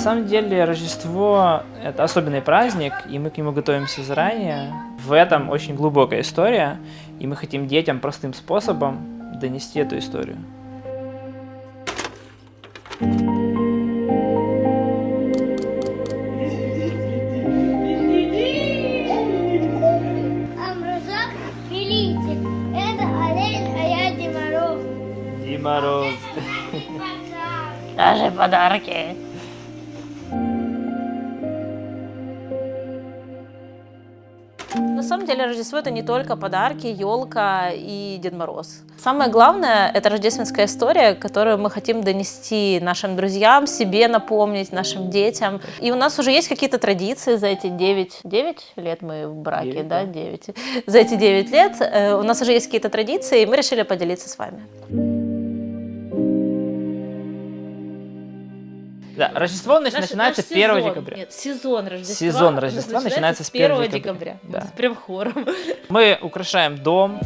самом деле Рождество – это особенный праздник, и мы к нему готовимся заранее. В этом очень глубокая история, и мы хотим детям простым способом донести эту историю. Амрузак, милите, это олень, а я Дед Мороз. Дед Мороз. Даже подарки. На самом деле Рождество — это не только подарки, елка и Дед Мороз. Самое главное — это рождественская история, которую мы хотим донести нашим друзьям, себе напомнить, нашим детям. И у нас уже есть какие-то традиции за эти 9 лет мы в браке, 9, да, да. 9. За эти 9 лет у нас уже есть какие-то традиции, и мы решили поделиться с вами. Да, Рождество начинается 1 декабря. Нет, сезон Рождества. Сезон Рождества начинается с 1 декабря. Да. Прям хором. Мы украшаем дом.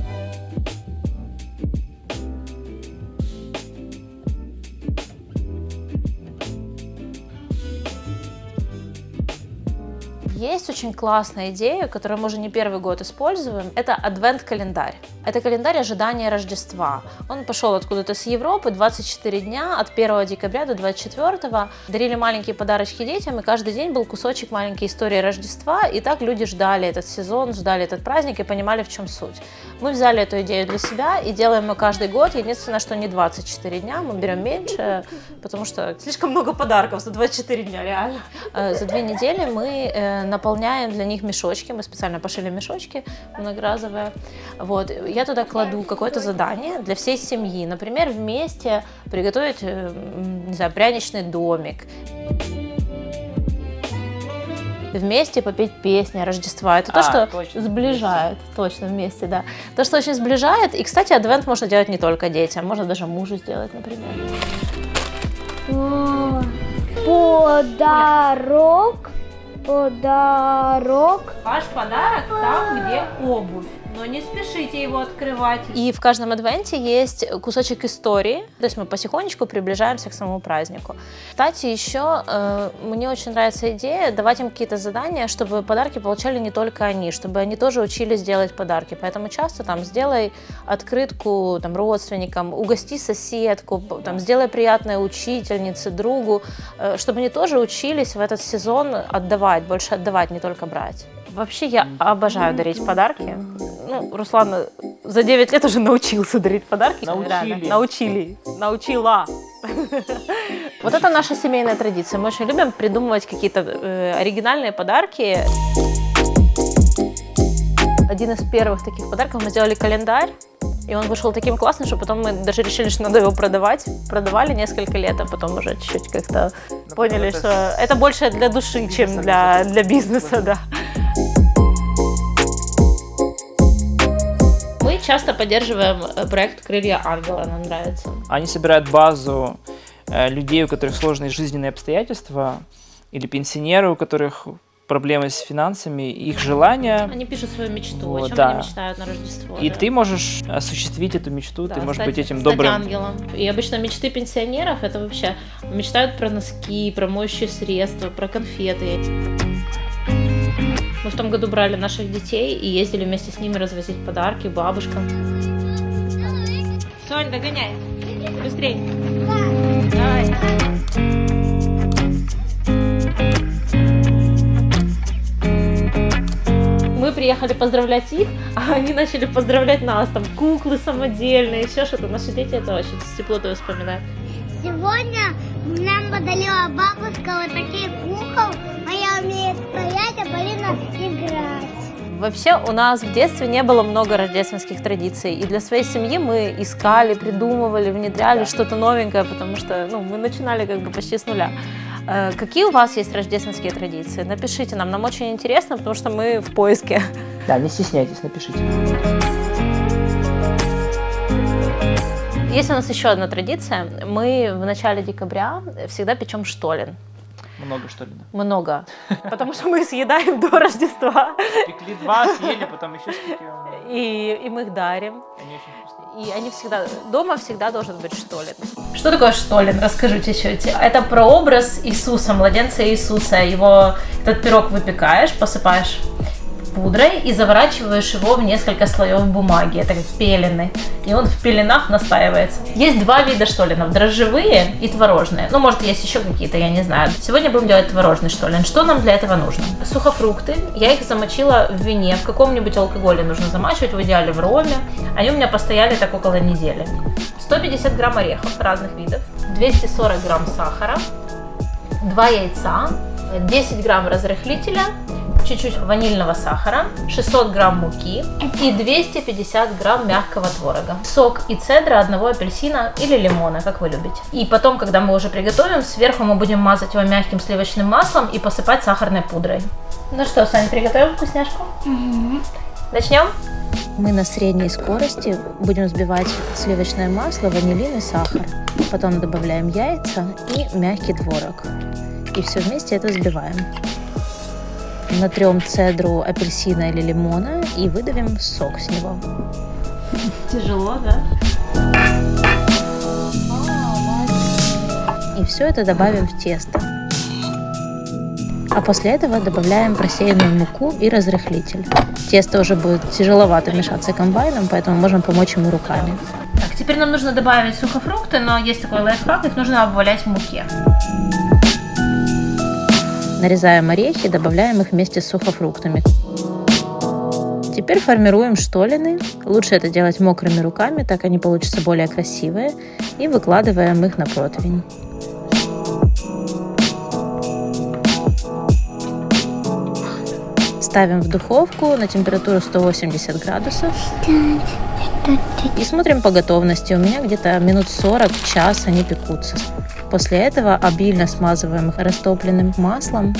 Есть очень классная идея, которую мы уже не первый год используем. Это адвент-календарь. Это календарь ожидания Рождества. Он пошел откуда-то с Европы, 24 дня от 1 декабря до 24. Дарили маленькие подарочки детям, и каждый день был кусочек маленькой истории Рождества. И так люди ждали этот сезон, ждали этот праздник и понимали, в чем суть. Мы взяли эту идею для себя и делаем ее каждый год. Единственное, что не 24 дня, мы берем меньше, потому что слишком много подарков за 24 дня, реально. За 2 недели мы наполняем для них мешочки, мы специально пошили мешочки многоразовые. Вот. Я туда кладу какое-то задание для всей семьи. Например, вместе приготовить, не знаю, пряничный домик. Вместе попеть песни Рождества. Это то, что точно, сближает. Точно, вместе, да. То, что очень сближает. И, кстати, адвент можно делать не только детям. Можно даже мужу сделать, например. Подарок. Подарок. Ваш подарок там, где обувь. Но не спешите его открывать. И в каждом адвенте есть кусочек истории. То есть мы потихонечку приближаемся к самому празднику. Кстати, еще мне очень нравится идея давать им какие-то задания, чтобы подарки получали не только они, чтобы они тоже учились делать подарки. Поэтому часто там сделай открытку там, родственникам, угости соседку, там, сделай приятное учительнице, другу, чтобы они тоже учились в этот сезон отдавать, больше отдавать, не только брать. Вообще я обожаю дарить подарки. Ну, Руслан за 9 лет уже научился дарить подарки. Научила. Вот это наша семейная традиция. Мы очень любим придумывать какие-то оригинальные подарки. Один из первых таких подарков мы сделали календарь. И он вышел таким классным, что потом мы даже решили, что надо его продавать. Продавали несколько лет, а потом уже чуть-чуть как-то поняли, что это больше для души, чем для бизнеса, да. Мы часто поддерживаем проект «Крылья ангела», нам нравится. Они собирают базу людей, у которых сложные жизненные обстоятельства, или пенсионеры, у которых проблемы с финансами, их желания. Они пишут свою мечту, Вот, о чем да. они мечтают на Рождество. И да. ты можешь осуществить эту мечту, Да, ты можешь быть этим стать добрым. ангелом. И обычно мечты пенсионеров это вообще мечтают про носки, про моющие средства, про конфеты. Мы в том году брали наших детей и ездили вместе с ними развозить подарки бабушкам. Сонь, догоняй! Быстрей! Давай! Мы приехали поздравлять их, а они начали поздравлять нас. Там куклы самодельные, еще что-то. Наши дети это очень с теплотой вспоминают. Сегодня нам подарила бабушка вот такие кукол. Моя умеет стоять, а Полина играть. Вообще у нас в детстве не было много рождественских традиций, и для своей семьи мы искали, придумывали, внедряли что-то новенькое, потому что мы начинали как бы почти с нуля. Какие у вас есть рождественские традиции? Напишите нам очень интересно, потому что мы в поиске. Да, не стесняйтесь, напишите. Есть у нас еще одна традиция. Мы в начале декабря всегда печем штолен. Много, что ли? Да? Много. Потому что мы съедаем до Рождества. Пекли 2, съели, потом еще спекли. И мы их дарим. Они очень вкусные. И они всегда, дома всегда должен быть штолен. Что такое штолен? Расскажу чуть-чуть. Это прообраз Иисуса, младенца Иисуса. Этот пирог выпекаешь, посыпаешь пудрой и заворачиваешь его в несколько слоев бумаги. Это как пелены. И он в пеленах настаивается. Есть два вида штоленов. Дрожжевые и творожные. Ну, может, есть еще какие-то, я не знаю. Сегодня будем делать творожный штолен. Что нам для этого нужно? Сухофрукты. Я их замочила в вине. В каком-нибудь алкоголе нужно замачивать. В идеале в роме. Они у меня постояли так около недели. 150 грамм орехов разных видов. 240 грамм сахара. 2 яйца. 10 грамм разрыхлителя. Чуть-чуть ванильного сахара, 600 грамм муки и 250 грамм мягкого творога. Сок и цедра одного апельсина или лимона, как вы любите. И потом, когда мы уже приготовим, сверху мы будем мазать его мягким сливочным маслом и посыпать сахарной пудрой. Ну что, Сань, приготовим вкусняшку? Начнем? Мы на средней скорости будем взбивать сливочное масло, ванилин и сахар. Потом добавляем яйца и мягкий творог. И все вместе это взбиваем. Натрем цедру апельсина или лимона и выдавим сок с него. Тяжело, да? И все это добавим в тесто. А после этого добавляем просеянную муку и разрыхлитель. Тесто уже будет тяжеловато мешаться комбайном, поэтому можем помочь ему руками. Так, теперь нам нужно добавить сухофрукты, но есть такой лайфхак, их нужно обвалять в муке. Нарезаем орехи, добавляем их вместе с сухофруктами. Теперь формируем штоллины. Лучше это делать мокрыми руками, так они получатся более красивые. И выкладываем их на противень. Ставим в духовку на температуру 180 градусов. И смотрим по готовности. У меня где-то минут 40, час они пекутся. После этого обильно смазываем их растопленным маслом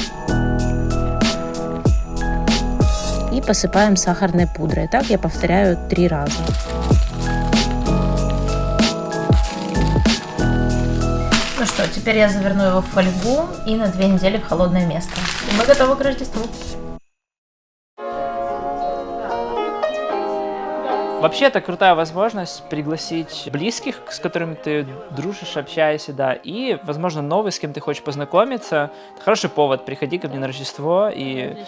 и посыпаем сахарной пудрой. Так я повторяю 3 раза. Ну что, теперь я заверну его в фольгу и на 2 недели в холодное место. И мы готовы к Рождеству. Вообще, это крутая возможность пригласить близких, с которыми ты дружишь, общаешься, да, и, возможно, новый, с кем ты хочешь познакомиться. Это хороший повод. Приходи ко мне на Рождество, и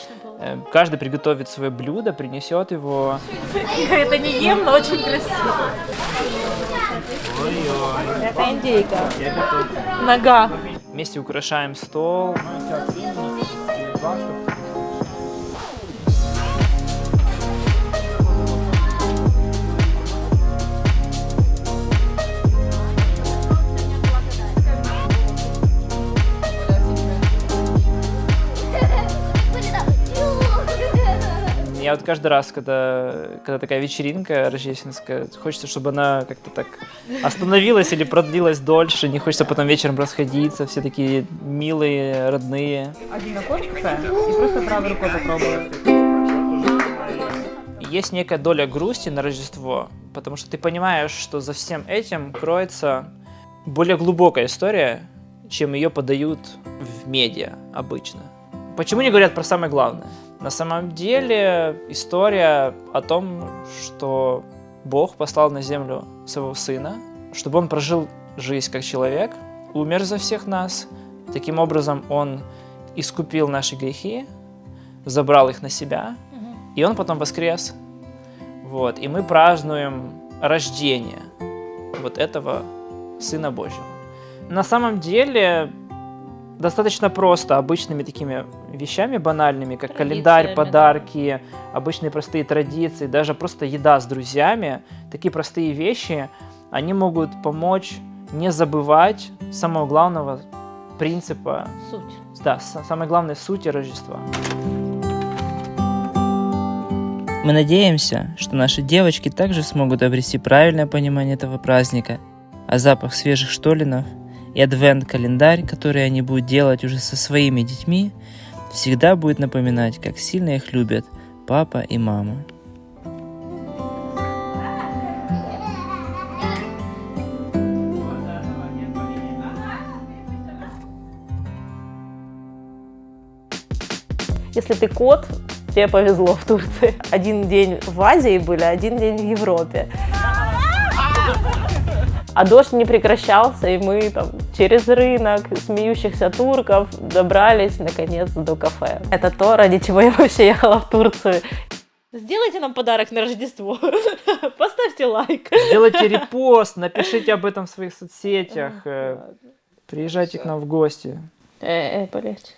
каждый приготовит свое блюдо, принесет его. Это не ем, но очень красиво. Это индейка. Нога. Вместе украшаем стол. Я вот каждый раз, когда такая вечеринка рождественская, хочется, чтобы она как-то так остановилась или продлилась дольше, не хочется потом вечером расходиться, все такие милые, родные. Один окошко и просто правой рукой попробую. Есть некая доля грусти на Рождество, потому что ты понимаешь, что за всем этим кроется более глубокая история, чем ее подают в медиа обычно. Почему не говорят про самое главное? На самом деле история о том, что Бог послал на землю своего Сына, чтобы Он прожил жизнь как человек, умер за всех нас. Таким образом, Он искупил наши грехи, забрал их на себя, и Он потом воскрес. Вот. И мы празднуем рождение вот этого Сына Божьего. На самом деле достаточно просто обычными такими вещами банальными, как календарь, подарки, обычные простые традиции, даже просто еда с друзьями, такие простые вещи, они могут помочь не забывать самого главного принципа, да, самой главной сути Рождества. Мы надеемся, что наши девочки также смогут обрести правильное понимание этого праздника, а запах свежих штолленов и адвент-календарь, который они будут делать уже со своими детьми, всегда будет напоминать, как сильно их любят папа и мама. Если ты кот, тебе повезло в Турции. 1 день в Азии были, 1 день в Европе. А дождь не прекращался, и мы там через рынок смеющихся турков добрались наконец до кафе. Это то, ради чего я вообще ехала в Турцию. Сделайте нам подарок на Рождество. Поставьте лайк. Сделайте репост, напишите об этом в своих соцсетях. Приезжайте к нам в гости. Полегче.